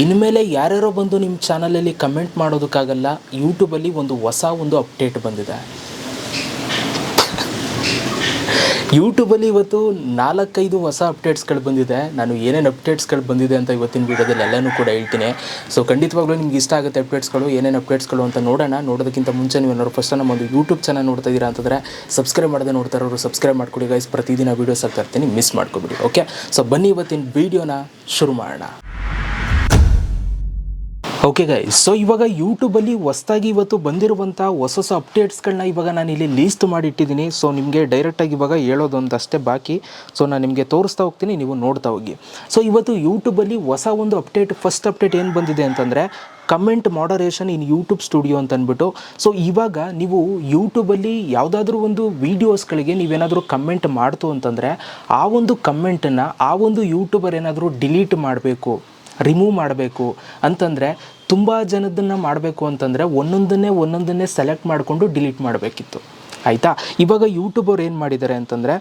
ಇನ್ಮೇಲೆ ಯಾರ್ಯಾರೋ ಬಂದು ನಿಮ್ಮ ಚಾನಲಲ್ಲಿ ಕಮೆಂಟ್ ಮಾಡೋದಕ್ಕಾಗಲ್ಲ. ಯೂಟ್ಯೂಬಲ್ಲಿ ಒಂದು ಅಪ್ಡೇಟ್ ಬಂದಿದೆ. ಯೂಟ್ಯೂಬಲ್ಲಿ ಇವತ್ತು 4-5 ಹೊಸ ಅಪ್ಡೇಟ್ಸ್ಗಳು ಬಂದಿದೆ. ನಾನು ಏನೇನು ಅಪ್ಡೇಟ್ಸ್ಗಳು ಬಂದಿದೆ ಅಂತ ಇವತ್ತಿನ ವೀಡಿಯೋದಲ್ಲಿ ಎಲ್ಲನೂ ಕೂಡ ಹೇಳ್ತೀನಿ. ಸೊ ಖಂಡಿತವಾಗ್ಲೂ ನಿಮ್ಗೆ ಇಷ್ಟ ಆಗುತ್ತೆ ಅಪ್ಡೇಟ್ಸ್ಗಳು, ಏನೇನು ಅಪ್ಡೇಟ್ಸ್ಗಳು ಅಂತ ನೋಡೋಣ. ನೋಡೋದಕ್ಕಿಂತ ಮುಂಚೆ ನೀವು ಏನಾದ್ರು ಫಸ್ಟ್ ನಮ್ಮ ಒಂದು ಯೂಟ್ಯೂಬ್ ಚಾನಲ್ ನೋಡ್ತಾ ಇದ್ದೀರಾ ಅಂತಂದರೆ ಸಬ್ಸ್ಕ್ರೈಬ್ ಮಾಡದೆ ನೋಡ್ತಾ ಇರೋರು ಸಬ್ಸ್ಕ್ರೈಬ್ ಮಾಡ್ಕೊಳ್ಳಿ ಗೈಸ್. ಪ್ರತಿದಿನ ವೀಡಿಯೋಸ್ ಆಗ್ತಾ ಇರ್ತೀನಿ, ಮಿಸ್ ಮಾಡ್ಕೊಬಿಡಿ. ಓಕೆ, ಸೊ ಬನ್ನಿ ಇವತ್ತಿನ ವೀಡಿಯೋನ ಶುರು ಮಾಡೋಣ. ಓಕೆ ಗೈಸ್, ಸೊ ಇವಾಗ ಯೂಟ್ಯೂಬಲ್ಲಿ ಹೊಸದಾಗಿ ಇವತ್ತು ಬಂದಿರುವಂಥ ಹೊಸ ಅಪ್ಡೇಟ್ಸ್ಗಳನ್ನ ಇವಾಗ ನಾನು ಇಲ್ಲಿ ಲೀಸ್ಟ್ ಮಾಡಿ ಇಟ್ಟಿದ್ದೀನಿ. ಸೊ ನಿಮಗೆ ಡೈರೆಕ್ಟಾಗಿ ಇವಾಗ ಹೇಳೋದೊಂದಷ್ಟೇ ಬಾಕಿ. ಸೊ ನಾನು ನಿಮಗೆ ತೋರಿಸ್ತಾ ಹೋಗ್ತೀನಿ, ನೀವು ನೋಡ್ತಾ ಹೋಗಿ. ಸೊ ಇವತ್ತು ಯೂಟ್ಯೂಬಲ್ಲಿ ಹೊಸ ಒಂದು ಅಪ್ಡೇಟ್, ಫಸ್ಟ್ ಅಪ್ಡೇಟ್ ಏನು ಬಂದಿದೆ ಅಂತಂದರೆ comment moderation in YouTube studio ಅಂತ ಅಂದ್ಬಿಟ್ಟು. ಸೊ ಇವಾಗ ನೀವು ಯೂಟ್ಯೂಬಲ್ಲಿ ಯಾವುದಾದ್ರೂ ಒಂದು ವೀಡಿಯೋಸ್ಗಳಿಗೆ ನೀವೇನಾದರೂ ಕಮೆಂಟ್ ಮಾಡ್ತು ಅಂತಂದರೆ ಆ ಒಂದು ಕಮೆಂಟನ್ನು ಆ ಒಂದು ಯೂಟ್ಯೂಬರ್ ಏನಾದರೂ ಡಿಲೀಟ್ ಮಾಡಬೇಕು, ರಿಮೂವ್ ಮಾಡಬೇಕು ಅಂತಂದರೆ ತುಂಬ ಜನದನ್ನು ಮಾಡಬೇಕು ಅಂತಂದರೆ ಒಂದೊಂದನ್ನೇ ಸೆಲೆಕ್ಟ್ ಮಾಡಿಕೊಂಡು ಡಿಲೀಟ್ ಮಾಡಬೇಕಿತ್ತು. ಆಯಿತಾ, ಇವಾಗ ಯೂಟ್ಯೂಬರ್ ಏನು ಮಾಡಿದ್ದಾರೆ ಅಂತಂದರೆ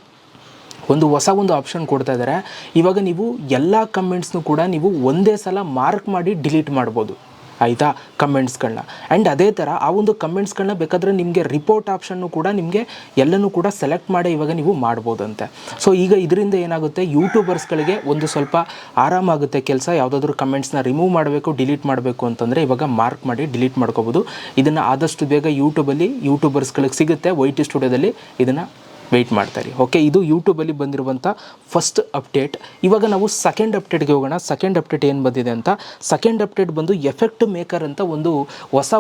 ಹೊಸ ಆಪ್ಷನ್ ಕೊಡ್ತಾ ಇದ್ದಾರೆ. ಇವಾಗ ನೀವು ಎಲ್ಲ ಕಮೆಂಟ್ಸ್ನೂ ಕೂಡ ನೀವು ಒಂದೇ ಸಲ ಮಾರ್ಕ್ ಮಾಡಿ ಡಿಲೀಟ್ ಮಾಡ್ಬೋದು. ಆಯಿತಾ, ಕಮೆಂಟ್ಸ್ಗಳನ್ನ. ಆ್ಯಂಡ್ ಅದೇ ಥರ ಆ ಒಂದು ಕಮೆಂಟ್ಸ್ಗಳನ್ನ ಬೇಕಾದರೆ ನಿಮಗೆ ರಿಪೋರ್ಟ್ ಆಪ್ಷನ್ನು ಕೂಡ ನಿಮಗೆ ಎಲ್ಲನೂ ಕೂಡ ಸೆಲೆಕ್ಟ್ ಮಾಡಿ ಇವಾಗ ನೀವು ಮಾಡ್ಬೋದಂತೆ. ಸೊ ಈಗ ಇದರಿಂದ ಏನಾಗುತ್ತೆ, ಯೂಟ್ಯೂಬರ್ಸ್ಗಳಿಗೆ ಒಂದು ಸ್ವಲ್ಪ ಆರಾಮಾಗುತ್ತೆ ಕೆಲಸ. ಯಾವುದಾದ್ರೂ ಕಮೆಂಟ್ಸ್ನ ರಿಮೂವ್ ಮಾಡಬೇಕು, ಡಿಲೀಟ್ ಮಾಡಬೇಕು ಅಂತಂದರೆ ಇವಾಗ ಮಾರ್ಕ್ ಮಾಡಿ ಡಿಲೀಟ್ ಮಾಡ್ಕೋಬೋದು. ಇದನ್ನು ಆದಷ್ಟು ಬೇಗ ಯೂಟ್ಯೂಬರ್ಸ್ಗಳಿಗೆ ಸಿಗುತ್ತೆ. YT ಸ್ಟುಡಿಯೋದಲ್ಲಿ ಇದನ್ನು ವೆಯ್ಟ್ ಮಾಡ್ತಾರೆ. ಓಕೆ, ಇದು ಯೂಟ್ಯೂಬಲ್ಲಿ ಬಂದಿರುವಂಥ ಫಸ್ಟ್ ಅಪ್ಡೇಟ್. ಇವಾಗ ನಾವು ಸೆಕೆಂಡ್ ಅಪ್ಡೇಟ್ಗೆ ಹೋಗೋಣ. ಸೆಕೆಂಡ್ ಅಪ್ಡೇಟ್ ಏನು ಬಂದಿದೆ ಅಂತ, ಸೆಕೆಂಡ್ ಅಪ್ಡೇಟ್ ಬಂದು ಎಫೆಕ್ಟ್ ಮೇಕರ್ ಅಂತ ಹೊಸ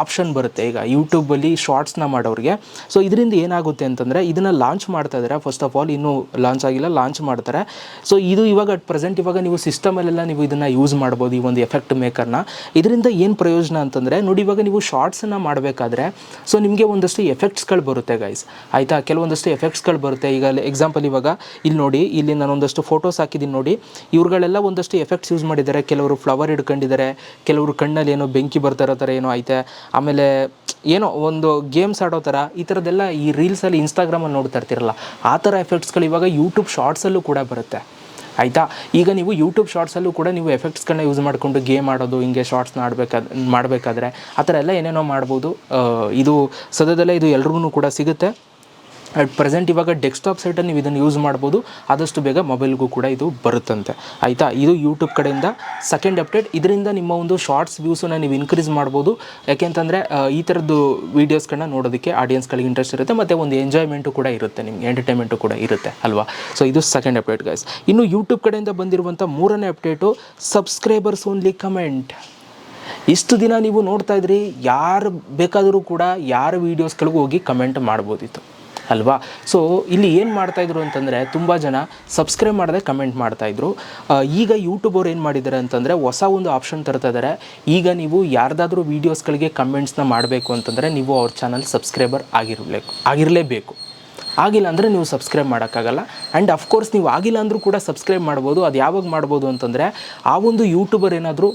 ಆಪ್ಷನ್ ಬರುತ್ತೆ ಈಗ ಯೂಟ್ಯೂಬಲ್ಲಿ ಶಾರ್ಟ್ಸ್ನ ಮಾಡೋರಿಗೆ. ಸೊ ಇದರಿಂದ ಏನಾಗುತ್ತೆ ಅಂತಂದರೆ ಇದನ್ನು ಲಾಂಚ್ ಮಾಡ್ತಾ ಇದ್ದಾರೆ. ಫಸ್ಟ್ ಆಫ್ ಆಲ್ ಇನ್ನೂ ಲಾಂಚ್ ಆಗಿಲ್ಲ, ಲಾಂಚ್ ಮಾಡ್ತಾರೆ. ಸೊ ಇದು ಇವಾಗ ಅಟ್ ಪ್ರೆಸೆಂಟ್ ಇವಾಗ ನೀವು ಸಿಸ್ಟಮಲ್ಲೆಲ್ಲ ನೀವು ಇದನ್ನು ಯೂಸ್ ಮಾಡ್ಬೋದು, ಈ ಒಂದು ಎಫೆಕ್ಟ್ ಮೇಕರ್ನ. ಇದರಿಂದ ಏನು ಪ್ರಯೋಜನ ಅಂತಂದರೆ ನೋಡಿ, ಇವಾಗ ನೀವು ಶಾರ್ಟ್ಸನ್ನು ಮಾಡಬೇಕಾದ್ರೆ ಸೊ ನಿಮಗೆ ಒಂದಷ್ಟು ಎಫೆಕ್ಟ್ಸ್ಗಳು ಬರುತ್ತೆ ಗೈಸ್. ಆಯಿತಾ, ಕೆಲವೊಂದಷ್ಟು ಎಫೆಕ್ಟ್ಸ್ಗಳು ಬರುತ್ತೆ. ಈಗ ಎಕ್ಸಾಂಪಲ್ ಇವಾಗ ಇಲ್ಲಿ ನೋಡಿ, ಇಲ್ಲಿ ನಾನು ಒಂದಷ್ಟು ಫೋಟೋಸ್ ಹಾಕಿದ್ದೀನಿ ನೋಡಿ. ಇವ್ರುಗಳೆಲ್ಲ ಒಂದಷ್ಟು ಎಫೆಕ್ಟ್ಸ್ ಯೂಸ್ ಮಾಡಿದ್ದಾರೆ. ಕೆಲವರು ಫ್ಲವರ್ ಹಿಡ್ಕೊಂಡಿದ್ದಾರೆ, ಕೆಲವರು ಕಣ್ಣಲ್ಲಿ ಏನೋ ಬೆಂಕಿ ಬರ್ತಾ ಇರೋ ಥರ ಏನೋ ಐತೆ, ಆಮೇಲೆ ಏನೋ ಒಂದು ಗೇಮ್ಸ್ ಆಡೋ ಥರ, ಈ ಥರದ್ದೆಲ್ಲ ಈ ರೀಲ್ಸಲ್ಲಿ ಇನ್ಸ್ಟಾಗ್ರಾಮಲ್ಲಿ ನೋಡ್ತಾ ಇರ್ತಿರಲ್ಲ, ಆ ಥರ ಎಫೆಕ್ಟ್ಸ್ಗಳು ಇವಾಗ ಯೂಟ್ಯೂಬ್ ಶಾರ್ಟ್ಸಲ್ಲೂ ಕೂಡ ಬರುತ್ತೆ. ಆಯಿತಾ, ಈಗ ನೀವು ಯೂಟ್ಯೂಬ್ ಶಾರ್ಟ್ಸಲ್ಲೂ ಕೂಡ ನೀವು ಎಫೆಕ್ಟ್ಸ್ಗಳನ್ನ ಯೂಸ್ ಮಾಡಿಕೊಂಡು ಗೇಮ್ ಆಡೋದು, ಹಿಂಗೆ ಶಾರ್ಟ್ಸ್ನ ಮಾಡಬೇಕಾದ್ರೆ ಆ ಥರ ಎಲ್ಲ ಏನೇನೋ ಮಾಡ್ಬೋದು. ಇದು ಸದ್ಯದಲ್ಲೇ ಇದು ಎಲ್ರಿಗೂ ಕೂಡ ಸಿಗುತ್ತೆ. ಅಟ್ ಪ್ರೆಸೆಂಟ್ ಇವಾಗ ಡೆಸ್ಕ್ಟಾಪ್ ಸೈಟಲ್ಲಿ ನೀವು ಇದನ್ನು ಯೂಸ್ ಮಾಡ್ಬೋದು. ಆದಷ್ಟು ಬೇಗ ಮೊಬೈಲ್ಗೂ ಕೂಡ ಇದು ಬರುತ್ತಂತೆ. ಆಯಿತಾ, ಇದು ಯೂಟ್ಯೂಬ್ ಕಡೆಯಿಂದ ಸೆಕೆಂಡ್ ಅಪ್ಡೇಟ್. ಇದರಿಂದ ನಿಮ್ಮ ಒಂದು ಶಾರ್ಟ್ಸ್ ವ್ಯೂಸನ್ನು ನೀವು ಇನ್ಕ್ರೀಸ್ ಮಾಡ್ಬೋದು. ಯಾಕೆಂತಂದರೆ ಈ ಥರದ್ದು ವೀಡಿಯೋಸ್ಗಳನ್ನ ನೋಡೋದಕ್ಕೆ ಆಡಿಯನ್ಸ್ಗಳಿಗೆ ಇಂಟ್ರೆಸ್ಟ್ ಇರುತ್ತೆ, ಮತ್ತು ಒಂದು ಎಂಜಾಯ್ಮೆಂಟು ಕೂಡ ಇರುತ್ತೆ, ನಿಮ್ಗೆ ಎಂಟರ್ಟೈನ್ಮೆಂಟು ಕೂಡ ಇರುತ್ತೆ ಅಲ್ವಾ. ಸೊ ಇದು ಸೆಕೆಂಡ್ ಅಪ್ಡೇಟ್ ಗೈಸ್. ಇನ್ನು ಯೂಟ್ಯೂಬ್ ಕಡೆಯಿಂದ ಬಂದಿರುವಂಥ ಮೂರನೇ ಅಪ್ಡೇಟು ಸಬ್ಸ್ಕ್ರೈಬರ್ಸ್ ಓನ್ಲಿ ಕಮೆಂಟ್. ಇಷ್ಟು ದಿನ ನೀವು ನೋಡ್ತಾ ಇದ್ರಿ, ಯಾರು ಬೇಕಾದರೂ ಕೂಡ ಯಾರ ವೀಡಿಯೋಸ್ಗಳಿಗೂ ಹೋಗಿ ಕಮೆಂಟ್ ಮಾಡ್ಬೋದಿತ್ತು ಅಲ್ವಾ. ಸೊ ಇಲ್ಲಿ ಏನು ಮಾಡ್ತಾಯಿದ್ರು ಅಂತಂದರೆ ತುಂಬ ಜನ ಸಬ್ಸ್ಕ್ರೈಬ್ ಮಾಡದೆ ಕಮೆಂಟ್ ಮಾಡ್ತಾಯಿದ್ರು. ಈಗ ಯೂಟ್ಯೂಬರ್ ಏನು ಮಾಡಿದ್ದಾರೆ ಅಂತಂದರೆ ಹೊಸ ಒಂದು ಆಪ್ಷನ್ ತರ್ತಾ ಇದ್ದಾರೆ. ಈಗ ನೀವು ಯಾರ್ದಾದ್ರೂ ವೀಡಿಯೋಸ್ಗಳಿಗೆ ಕಮೆಂಟ್ಸ್ನ ಮಾಡಬೇಕು ಅಂತಂದರೆ ನೀವು ಅವ್ರ ಚಾನಲ್ ಸಬ್ಸ್ಕ್ರೈಬರ್ ಆಗಿರಲೇಬೇಕು. ಆಗಿಲ್ಲ ಅಂದರೆ ನೀವು ಸಬ್ಸ್ಕ್ರೈಬ್ ಮಾಡೋಕ್ಕಾಗಲ್ಲ. ಆ್ಯಂಡ್ ಅಫ್ಕೋರ್ಸ್ ನೀವು ಆಗಿಲ್ಲ ಅಂದರೂ ಕೂಡ ಸಬ್ಸ್ಕ್ರೈಬ್ ಮಾಡ್ಬೋದು. ಅದು ಯಾವಾಗ ಮಾಡ್ಬೋದು ಅಂತಂದರೆ ಆ ಒಂದು ಯೂಟ್ಯೂಬರ್ ಏನಾದರೂ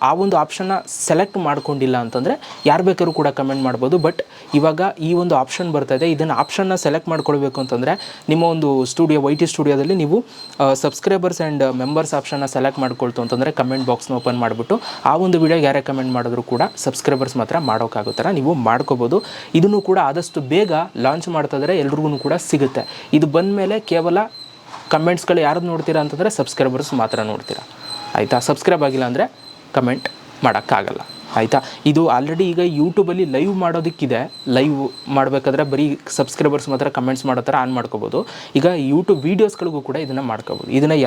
ಆ ಒಂದು ಆಪ್ಷನ್ನ ಸೆಲೆಕ್ಟ್ ಮಾಡ್ಕೊಂಡಿಲ್ಲ ಅಂತಂದರೆ ಯಾರು ಬೇಕಾದ್ರೂ ಕೂಡ ಕಮೆಂಟ್ ಮಾಡ್ಬೋದು. ಬಟ್ ಇವಾಗ ಈ ಒಂದು ಆಪ್ಷನ್ ಬರ್ತಾಯಿದೆ. ಇದನ್ನು ಆಪ್ಷನ್ನ ಸೆಲೆಕ್ಟ್ ಮಾಡ್ಕೊಳ್ಬೇಕು ಅಂತಂದರೆ ನಿಮ್ಮ ಒಂದು YT ಸ್ಟುಡಿಯೋದಲ್ಲಿ ನೀವು ಸಬ್ಸ್ಕ್ರೈಬರ್ಸ್ ಆ್ಯಂಡ್ ಮೆಂಬರ್ಸ್ ಆಪ್ಷನ್ನ ಸೆಲೆಕ್ಟ್ ಮಾಡ್ಕೊಳ್ತು ಅಂತಂದರೆ ಕಮೆಂಟ್ ಬಾಕ್ಸ್ನ ಓಪನ್ ಮಾಡಿಬಿಟ್ಟು ಆ ಒಂದು ವಿಡಿಯೋಗೆ ಯಾರೇ ಕಮೆಂಟ್ ಮಾಡಿದ್ರು ಕೂಡ ಸಬ್ಸ್ಕ್ರೈಬರ್ಸ್ ಮಾತ್ರ ಮಾಡೋಕ್ಕಾಗೋ ಥರ ನೀವು ಮಾಡ್ಕೋಬೋದು. ಇದನ್ನು ಕೂಡ ಆದಷ್ಟು ಬೇಗ ಲಾಂಚ್ ಮಾಡ್ತಾಯಿದ್ರೆ ಎಲ್ರಿಗೂ ಕೂಡ ಸಿಗುತ್ತೆ. ಇದು ಬಂದ ಮೇಲೆ ಕೇವಲ ಕಮೆಂಟ್ಸ್ಗಳು ಯಾರು ನೋಡ್ತೀರಾ ಅಂತಂದರೆ ಸಬ್ಸ್ಕ್ರೈಬರ್ಸ್ ಮಾತ್ರ ನೋಡ್ತೀರಾ. ಆಯಿತಾ, ಸಬ್ಸ್ಕ್ರೈಬ್ ಆಗಿಲ್ಲ ಅಂದರೆ ಕಮೆಂಟ್ ಮಾಡೋಕ್ಕಾಗಲ್ಲ. ಆಯಿತಾ, ಇದು ಆಲ್ರೆಡಿ ಈಗ ಯೂಟ್ಯೂಬಲ್ಲಿ ಲೈವ್ ಮಾಡೋದಕ್ಕಿದೆ. ಲೈವ್ ಮಾಡಬೇಕಾದ್ರೆ ಬರೀ ಸಬ್ಸ್ಕ್ರೈಬರ್ಸ್ ಮಾತ್ರ ಕಮೆಂಟ್ಸ್ ಮಾಡೋ ಥರ ಆನ್ ಮಾಡ್ಕೋಬೋದು. ಈಗ ಯೂಟ್ಯೂಬ್ ವೀಡಿಯೋಸ್ಗಳಿಗೂ ಕೂಡ ಇದನ್ನು ಮಾಡ್ಕೋಬೋದು. ಇದನ್ನು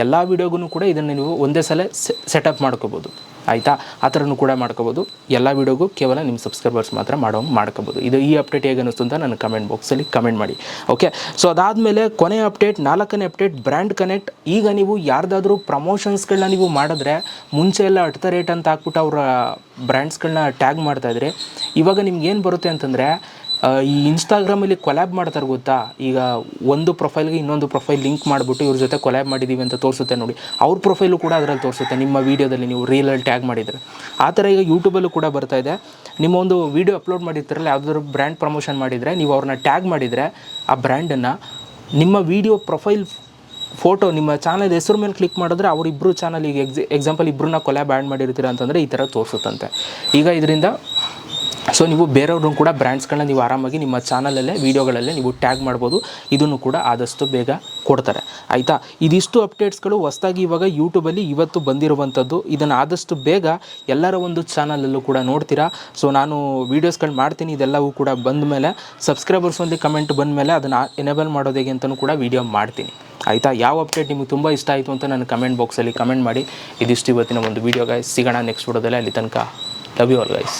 ಎಲ್ಲ ವೀಡಿಯೋಗೂ ಕೂಡ ಇದನ್ನು ನೀವು ಒಂದೇ ಸಲ ಸೆಟಪ್ ಮಾಡ್ಕೋಬೋದು. ಆಯಿತಾ, ಆ ಥರನೂ ಕೂಡ ಮಾಡ್ಕೋಬೋದು. ಎಲ್ಲ ವೀಡಿಯೋಗೂ ಕೇವಲ ನಿಮ್ಮ ಸಬ್ಸ್ಕ್ರೈಬರ್ಸ್ ಮಾತ್ರ ಮಾಡ್ಕೋಬೋದು. ಇದು ಈ ಅಪ್ಡೇಟ್ ಹೇಗೆ ಅನ್ನಿಸ್ತು ಅಂತ ನನ್ನ ಕಮೆಂಟ್ ಬಾಕ್ಸಲ್ಲಿ ಕಮೆಂಟ್ ಮಾಡಿ. ಓಕೆ, ಸೊ ಅದಾದಮೇಲೆ ಕೊನೆಯ ಅಪ್ಡೇಟ್, 4ನೇ ಅಪ್ಡೇಟ್, ಬ್ರ್ಯಾಂಡ್ ಕನೆಕ್ಟ್. ಈಗ ನೀವು ಯಾರ್ದಾದ್ರೂ ಪ್ರಮೋಷನ್ಸ್ಗಳನ್ನ ನೀವು ಮಾಡಿದ್ರೆ ಮುಂಚೆ ಎಲ್ಲ @ ಅಂತ ಹಾಕ್ಬಿಟ್ಟು ಅವರ ಬ್ರ್ಯಾಂಡ್ಸ್ಗಳನ್ನ ಟ್ಯಾಗ್ ಮಾಡ್ತಾಯಿದ್ರೆ, ಇವಾಗ ನಿಮ್ಗೇನು ಬರುತ್ತೆ ಅಂತಂದರೆ ಈ ಇನ್ಸ್ಟಾಗ್ರಾಮಲ್ಲಿ ಕೊಲ್ಯಾಬ್ ಮಾಡ್ತಾರೆ ಗೊತ್ತಾ. ಈಗ ಒಂದು ಪ್ರೊಫೈಲ್ಗೆ ಇನ್ನೊಂದು ಪ್ರೊಫೈಲ್ ಲಿಂಕ್ ಮಾಡಿಬಿಟ್ಟು ಇವ್ರ ಜೊತೆ ಕೊಲ್ಯಾಬ್ ಮಾಡಿದ್ದೀವಿ ಅಂತ ತೋರಿಸುತ್ತೆ ನೋಡಿ. ಅವ್ರ ಪ್ರೊಫೈಲು ಕೂಡ ಅದರಲ್ಲಿ ತೋರಿಸುತ್ತೆ ನಿಮ್ಮ ವೀಡಿಯೋದಲ್ಲಿ ನೀವು ರೀಲಲ್ಲಿ ಟ್ಯಾಗ್ ಮಾಡಿದರೆ. ಆ ಥರ ಈಗ ಯೂಟ್ಯೂಬಲ್ಲೂ ಕೂಡ ಬರ್ತಾಯಿದೆ. ನಿಮ್ಮ ಒಂದು ವೀಡಿಯೋ ಅಪ್ಲೋಡ್ ಮಾಡಿರ್ತಾರಲ್ಲ, ಯಾವುದಾದ್ರು ಬ್ರ್ಯಾಂಡ್ ಪ್ರಮೋಷನ್ ಮಾಡಿದರೆ ನೀವು ಅವ್ರನ್ನ ಟ್ಯಾಗ್ ಮಾಡಿದರೆ ಆ ಬ್ರ್ಯಾಂಡನ್ನು ನಿಮ್ಮ ವೀಡಿಯೋ ಪ್ರೊಫೈಲ್ ಫೋಟೋ ನಿಮ್ಮ ಚಾನಲ್ ಹೆಸರು ಮೇಲೆ ಕ್ಲಿಕ್ ಮಾಡಿದ್ರೆ ಅವರಿಬ್ಬರು ಚಾನಲ್ ಈಗ ಎಕ್ಸಾಂಪಲ್ ಇಬ್ಬರನ್ನ ಕೊಲ್ಯಾಬ್ ಆ್ಯಡ್ ಮಾಡಿರ್ತೀರ ಅಂತಂದರೆ ಈ ಥರ ತೋರಿಸುತ್ತಂತೆ. ಈಗ ಇದರಿಂದ ಸೊ ನೀವು ಬೇರೆಯವ್ರನ್ನೂ ಕೂಡ ಬ್ರ್ಯಾಂಡ್ಸ್ಗಳನ್ನ ನೀವು ಆರಾಮಾಗಿ ನಿಮ್ಮ ಚಾನಲಲ್ಲೇ ವೀಡಿಯೋಗಳಲ್ಲೇ ನೀವು ಟ್ಯಾಗ್ ಮಾಡ್ಬೋದು. ಇದನ್ನು ಕೂಡ ಆದಷ್ಟು ಬೇಗ ಕೊಡ್ತಾರೆ, ಆಯಿತಾ. ಇದಿಷ್ಟು ಅಪ್ಡೇಟ್ಸ್ಗಳು ಹೊಸದಾಗಿ ಇವಾಗ ಯೂಟ್ಯೂಬಲ್ಲಿ ಇವತ್ತು ಬಂದಿರುವಂಥದ್ದು. ಇದನ್ನು ಆದಷ್ಟು ಬೇಗ ಎಲ್ಲರ ಒಂದು ಚಾನಲಲ್ಲೂ ಕೂಡ ನೋಡ್ತೀರಾ. ಸೊ ನಾನು ವೀಡಿಯೋಸ್ಗಳು ಮಾಡ್ತೀನಿ, ಇದೆಲ್ಲವೂ ಕೂಡ ಬಂದ ಮೇಲೆ ಸಬ್ಸ್ಕ್ರೈಬರ್ಸ್ ಒಂದು ಕಮೆಂಟ್ ಬಂದ ಮೇಲೆ ಅದನ್ನು ಎನೇಬಲ್ ಮಾಡೋದು ಹೇಗೆ ಅಂತಲೂ ಕೂಡ ವೀಡಿಯೋ ಮಾಡ್ತೀನಿ, ಆಯಿತಾ. ಯಾವ ಅಪ್ಡೇಟ್ ನಿಮಗೆ ತುಂಬ ಇಷ್ಟ ಆಯಿತು ಅಂತ ನನ್ನ ಕಮೆಂಟ್ ಬಾಕ್ಸಲ್ಲಿ ಕಮೆಂಟ್ ಮಾಡಿ. ಇದಿಷ್ಟು ಇವತ್ತಿನ ಒಂದು ವೀಡಿಯೋ ಗೈಸ್. ಸಿಗೋಣ ನೆಕ್ಸ್ಟ್ ವಿಡಿಯೋದಲ್ಲಿ. ಅಲ್ಲಿ ತನಕ ಲವ್ ಯು ಆಲ್ ಗೈಸ್.